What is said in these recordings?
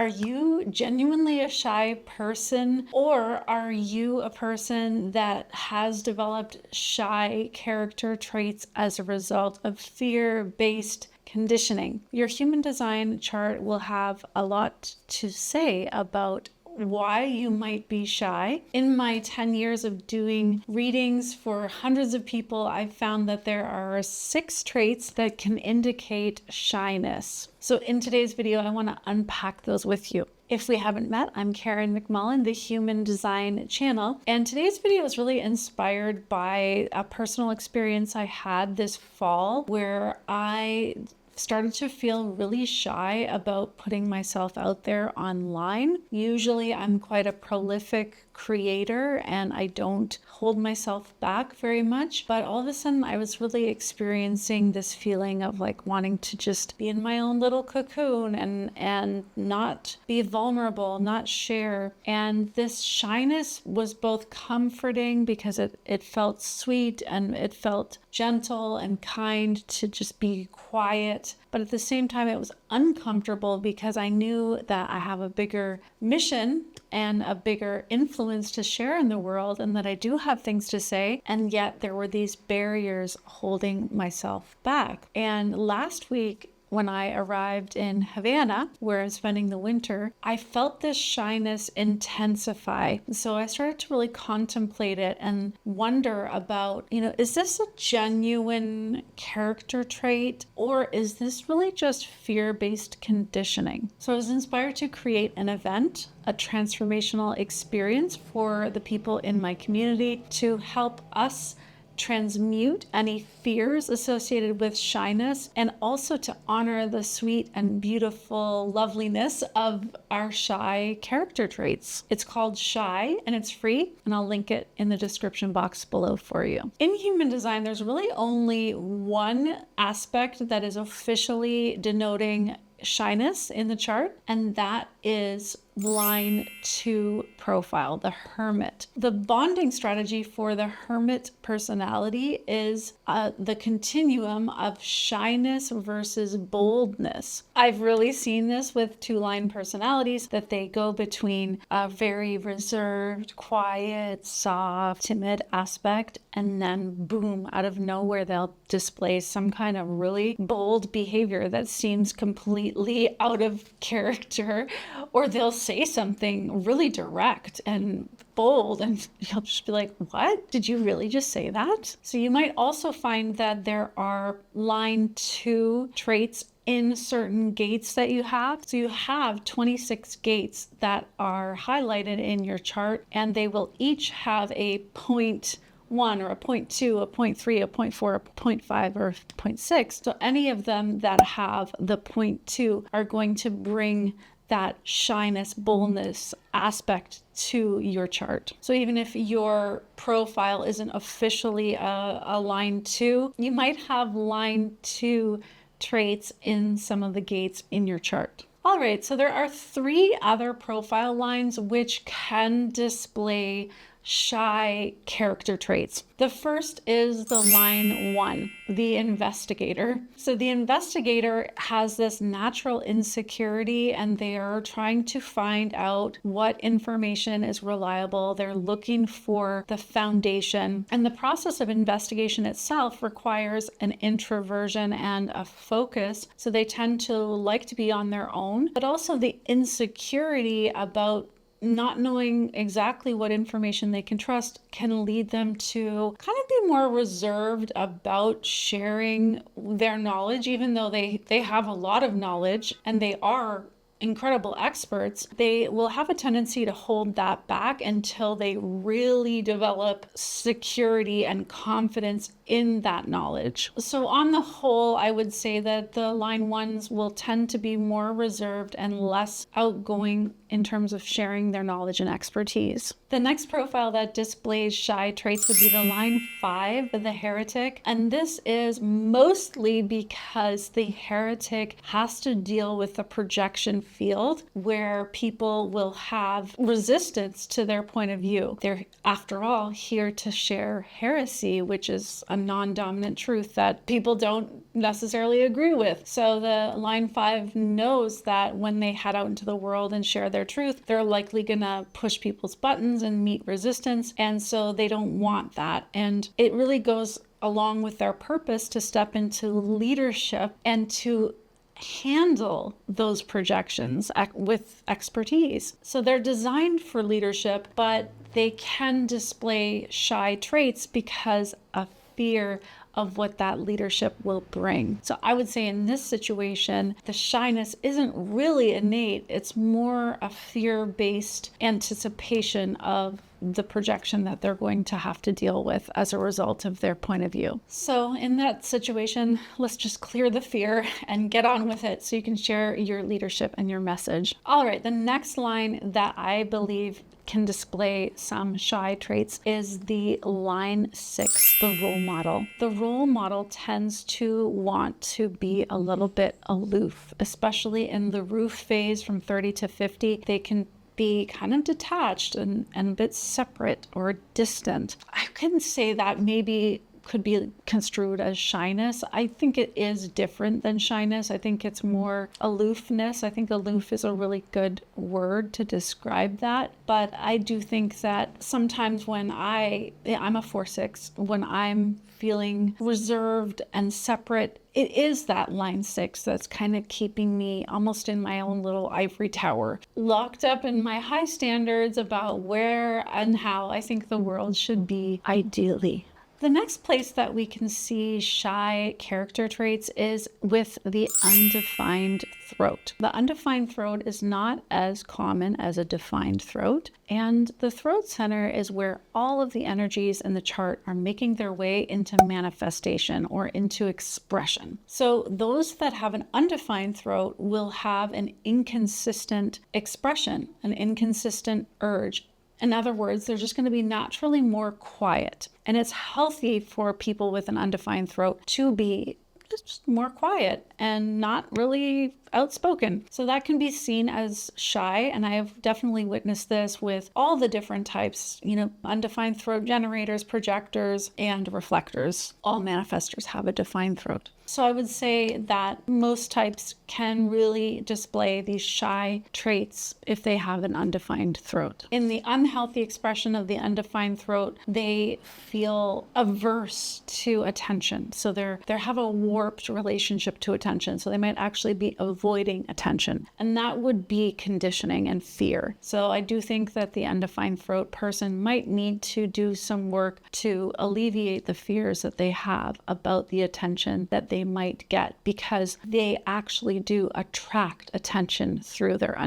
Are you genuinely a shy person, or are you a person that has developed shy character traits as a result of fear-based conditioning? Your human design chart will have a lot to say about why you might be shy. In my 10 years of doing readings for hundreds of people, I've found that there are 6 traits that can indicate shyness. So in today's video, I want to unpack those with you. If we haven't met, I'm Karen McMullen, the Human Design Channel, and today's video is really inspired by a personal experience I had this fall where I started to feel really shy about putting myself out there online. Usually I'm quite a prolific creator and I don't hold myself back very much, but all of a sudden I was really experiencing this feeling of like wanting to just be in my own little cocoon and not be vulnerable, not share. And this shyness was both comforting because it felt sweet and it felt gentle and kind to just be quiet. But at the same time, it was uncomfortable because I knew that I have a bigger mission and a bigger influence to share in the world, and that I do have things to say, and yet there were these barriers holding myself back. And last week, when I arrived in Havana, where I'm spending the winter, I felt this shyness intensify. So I started to really contemplate it and wonder about, is this a genuine character trait, or is this really just fear-based conditioning? So I was inspired to create an event, a transformational experience for the people in my community to help us transmute any fears associated with shyness, and also to honor the sweet and beautiful loveliness of our shy character traits. It's called Shy and it's free, and I'll link it in the description box below for you. In human design, there's really only one aspect that is officially denoting shyness in the chart, and that is line 2 profile, the hermit. The bonding strategy for the hermit personality is the continuum of shyness versus boldness. I've really seen this with 2-line personalities, that they go between a very reserved, quiet, soft, timid aspect, and then boom, out of nowhere, they'll display some kind of really bold behavior that seems completely out of character, or they'll say something really direct and bold, and you'll just be like, what? Did you really just say that? So you might also find that there are line 2 traits in certain gates that you have. So you have 26 gates that are highlighted in your chart, and they will each have a 0.1 or a 0.2, a 0.3, a 0.4, a 0.5, or a 0.6. So any of them that have the 0.2 are going to bring that shyness, boldness aspect to your chart. So even if your profile isn't officially a line 2, you might have line 2 traits in some of the gates in your chart. All right, so there are 3 other profile lines which can display shy character traits. The first is the line 1, the investigator. So the investigator has this natural insecurity, and they are trying to find out what information is reliable. They're looking for the foundation, and the process of investigation itself requires an introversion and a focus. So they tend to like to be on their own, but also the insecurity about not knowing exactly what information they can trust can lead them to kind of be more reserved about sharing their knowledge, even though they have a lot of knowledge and they are incredible experts. They will have a tendency to hold that back until they really develop security and confidence in that knowledge. So on the whole, I would say that the line 1s will tend to be more reserved and less outgoing in terms of sharing their knowledge and expertise. The next profile that displays shy traits would be the line 5, the heretic. And this is mostly because the heretic has to deal with the projection field where people will have resistance to their point of view. They're, after all, here to share heresy, which is a non-dominant truth that people don't necessarily agree with. So the line 5 knows that when they head out into the world and share their truth, they're likely gonna push people's buttons and meet resistance. And so they don't want that. And it really goes along with their purpose to step into leadership and to handle those projections with expertise. So they're designed for leadership, but they can display shy traits because of fear of what that leadership will bring. So I would say in this situation, the shyness isn't really innate. It's more a fear-based anticipation of the projection that they're going to have to deal with as a result of their point of view. So in that situation, let's just clear the fear and get on with it so you can share your leadership and your message. All right, the next line that I believe can display some shy traits is the line 6, the role model. The role model tends to want to be a little bit aloof, especially in the roof phase from 30 to 50. They can be kind of detached and a bit separate or distant. I can say that maybe could be construed as shyness. I think it is different than shyness. I think it's more aloofness. I think aloof is a really good word to describe that. But I do think that sometimes when I'm a 4/6, when I'm feeling reserved and separate, it is that line 6 that's kind of keeping me almost in my own little ivory tower, locked up in my high standards about where and how I think the world should be ideally. The next place that we can see shy character traits is with the undefined throat. The undefined throat is not as common as a defined throat, and the throat center is where all of the energies in the chart are making their way into manifestation or into expression. So those that have an undefined throat will have an inconsistent expression, an inconsistent urge. In other words, they're just going to be naturally more quiet. And it's healthy for people with an undefined throat to be just more quiet and not really outspoken. So that can be seen as shy, and I have definitely witnessed this with all the different types, undefined throat generators, projectors, and reflectors. All manifestors have a defined throat. So I would say that most types can really display these shy traits if they have an undefined throat. In the unhealthy expression of the undefined throat, they feel averse to attention. So they have a warped relationship to attention. So they might actually be avoiding attention. And that would be conditioning and fear. So I do think that the undefined throat person might need to do some work to alleviate the fears that they have about the attention that they might get, because they actually do attract attention through their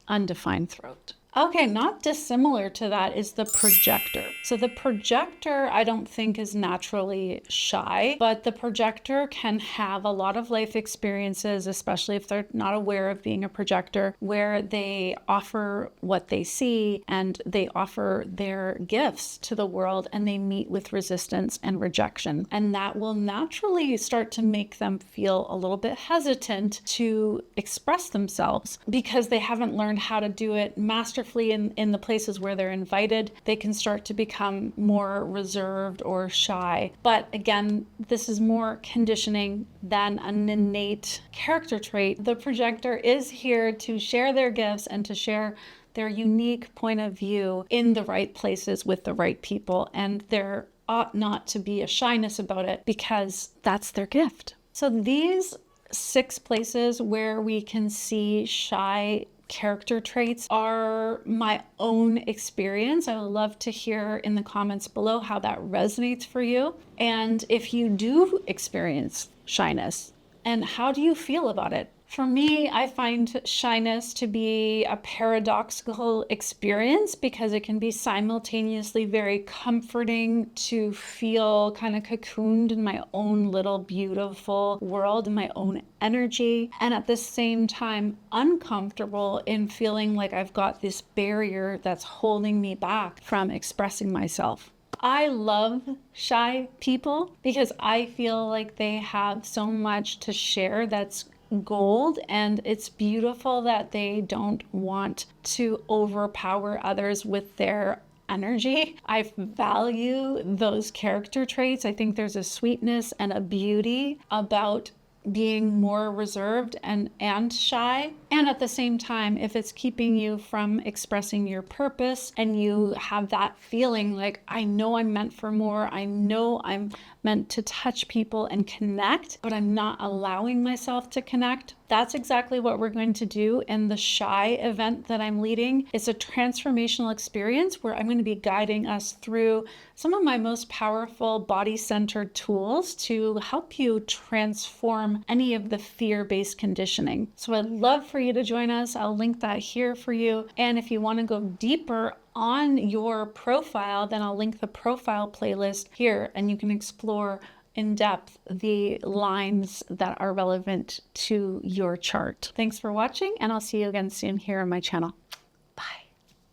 undefined throat. Okay, not dissimilar to that is the projector. So the projector, I don't think is naturally shy, but the projector can have a lot of life experiences, especially if they're not aware of being a projector, where they offer what they see and they offer their gifts to the world, and they meet with resistance and rejection. And that will naturally start to make them feel a little bit hesitant to express themselves because they haven't learned how to do it masterfully in the places where they're invited. They can start to become more reserved or shy. But again, this is more conditioning than an innate character trait. The projector is here to share their gifts and to share their unique point of view in the right places with the right people. And there ought not to be a shyness about it because that's their gift. So these 6 places where we can see shy character traits are my own experience. I would love to hear in the comments below how that resonates for you. And if you do experience shyness, and how do you feel about it? For me, I find shyness to be a paradoxical experience because it can be simultaneously very comforting to feel kind of cocooned in my own little beautiful world, in my own energy, and at the same time uncomfortable in feeling like I've got this barrier that's holding me back from expressing myself. I love shy people because I feel like they have so much to share that's gold, and it's beautiful that they don't want to overpower others with their energy. I value those character traits. I think there's a sweetness and a beauty about being more reserved and shy. And at the same time, if it's keeping you from expressing your purpose and you have that feeling like, I know I'm meant for more, I know I'm meant to touch people and connect, but I'm not allowing myself to connect, that's exactly what we're going to do in the Shy event that I'm leading. It's a transformational experience where I'm going to be guiding us through some of my most powerful body-centered tools to help you transform any of the fear-based conditioning. So I'd love for you to join us. I'll link that here for you. And if you want to go deeper on your profile, then I'll link the profile playlist here, and you can explore in depth the lines that are relevant to your chart. Thanks for watching, and I'll see you again soon here on my channel.